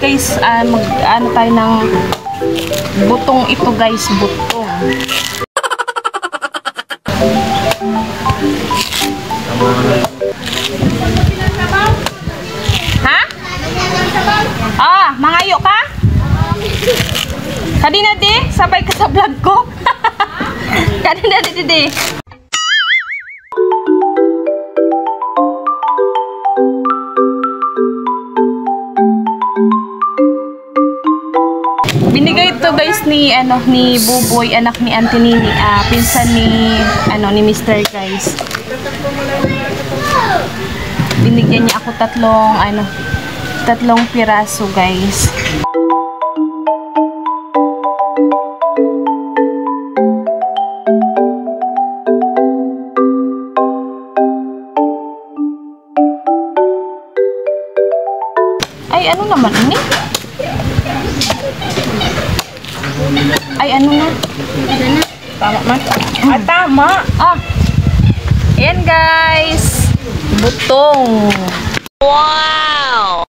guys, ano tayo ng butong ito guys, butong. Ha? Mangayo ka? Kadina di, sabay ka sa vlog ko. Kadina di. Binigay ito guys ni Buboy, anak ni Auntie Nini, pinsan ni ni Mr. guys. Binigyan niya ako tatlong piraso guys. Ay, ano naman ini? Ay, ano na? Tama man. Tama. Ayan guys. Butong. Wow!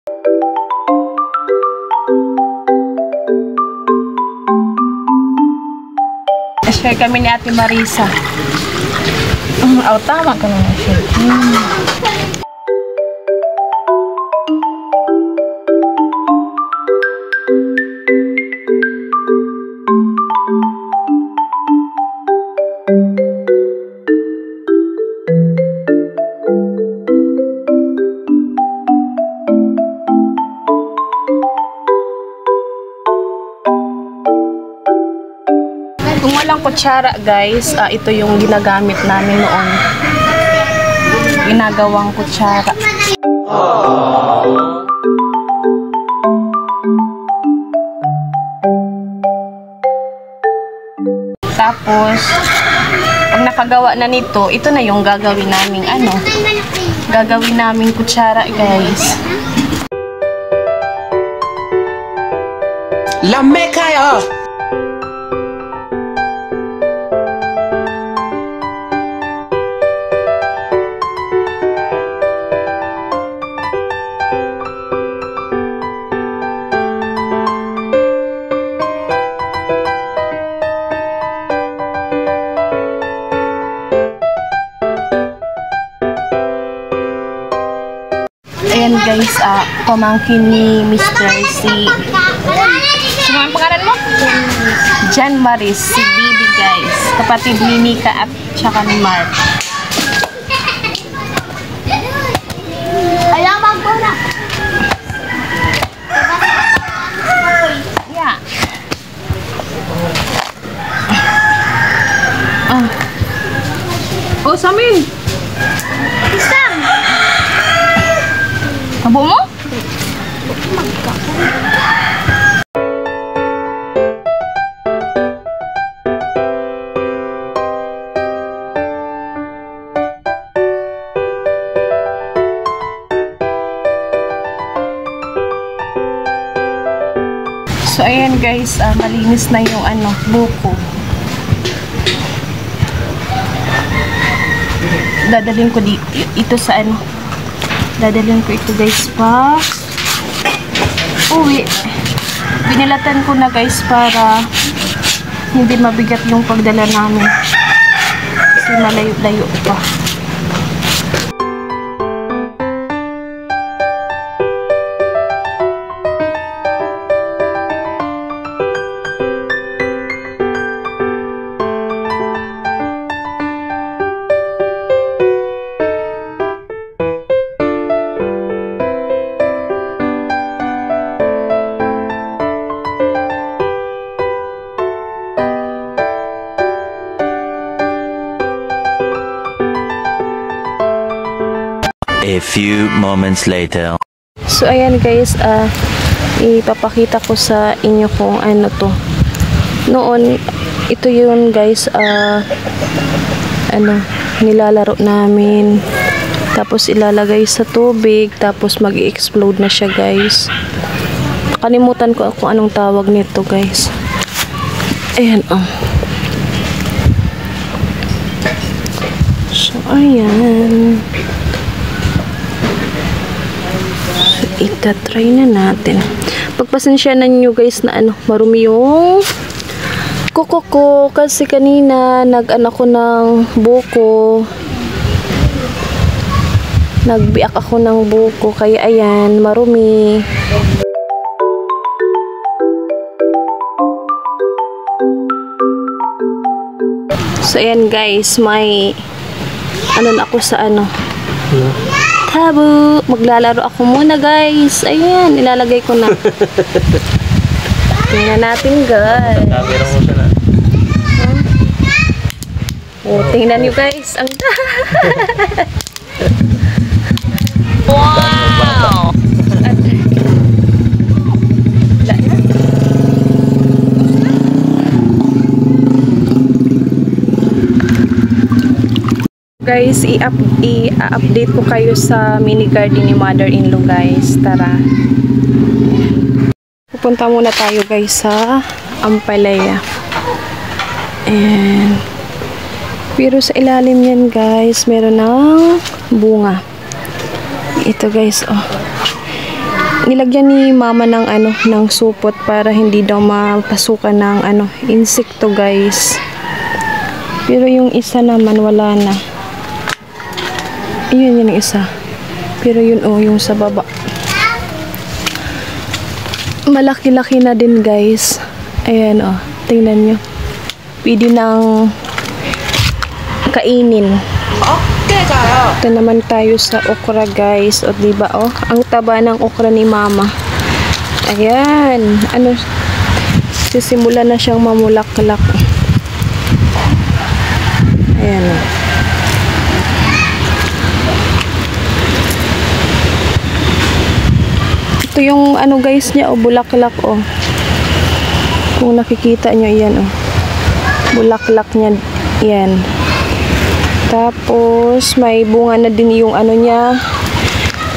Share kami ni Ate Marisa. Tama ka naman siya. Kung walang kutsara guys, ito yung ginagamit namin noon. Ginagawang kutsara. Tapos, pag nakagawa na nito, ito na yung gagawin naming gagawin naming kutsara guys. Lame kayo! Ayan guys, pamangkin ni Mr. Ano ang pangalan mo? Jan Maris, si Bibi guys. Kapatid ni Mika at saka ni Mark. Ayaw magpuna. Yeah. Samin! Isang! Tabo mo? So ayan guys, malinis na yung buko. Dadalhin ko ito sa dadalhin ko ito guys pa uwi. Binilatan ko na guys para hindi mabigat yung pagdala namin kasi malayo-layo pa. A few moments later. So ayan guys, ipapakita ko sa inyo kung ano to. Noon, ito yun guys, nilalaro namin. Tapos ilalagay sa tubig, tapos mag-i-explode na siya guys. Kalimutan ko kung anong tawag nito guys. Ayan So ayan. Itatry na natin. Pagpasensyahan nyo guys na marumi yung kuko ko kasi kanina nag-anak ko ng buko. Nagbiak ako ng buko kaya ayan, marumi. So ayan guys, may na ako sa tabo. Maglalaro ako muna guys. Ayan, ilalagay ko na. Tingnan natin guys. Oh, tingnan nyo guys. Ang wow! Guys, i-update ko kayo sa mini garden ni mother-in-law guys. Tara. Pupunta muna tayo guys sa Ampalaya. And pero sa ilalim yan guys, meron ng bunga. Ito guys, oh. Nilagyan ni mama ng ng supot para hindi daw mapasukan ng insekto guys. Pero yung isa naman wala na. Yun yung isa. Pero yun yung sa baba. Malaki-laki na din guys. Ayan tingnan nyo. Pwede nang kainin. Okay kayo. Ito naman tayo sa okra guys. O diba ang taba ng okra ni mama. Ayan. Sisimula na siyang mamulak-lak. Ayan Ito yung guys niya bulaklak Kung nakikita nyo yan bulaklak niya yan. Tapos may bunga na din yung niya,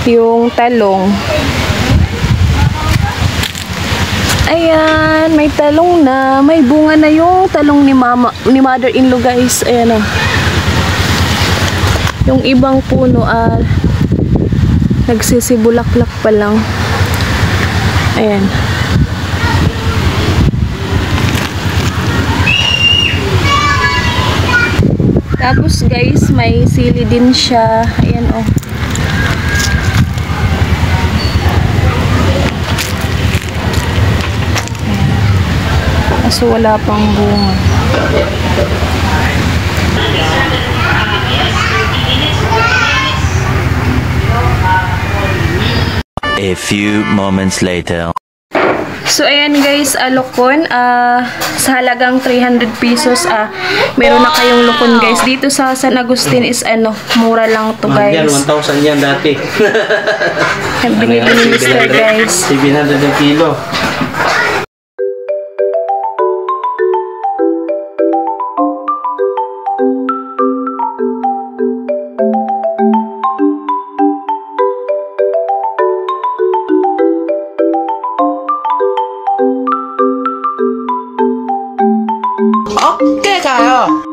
yung talong. Ayan, may talong na, may bunga na yung talong ni mother-in-law guys. Ayan Yung ibang puno nagsisibulaklak pa lang. Ayan. Tapos guys, may sili din siya. Ayan Kaso wala pang bunga. A few moments later. So ayan guys, lokon sa halagang 300 pesos meron na kayong lokon guys. Dito sa San Agustin is mura lang to guys. 1,000 yan dati. Binili ni Mr. guys. 700 ang kilo. Okay kayo.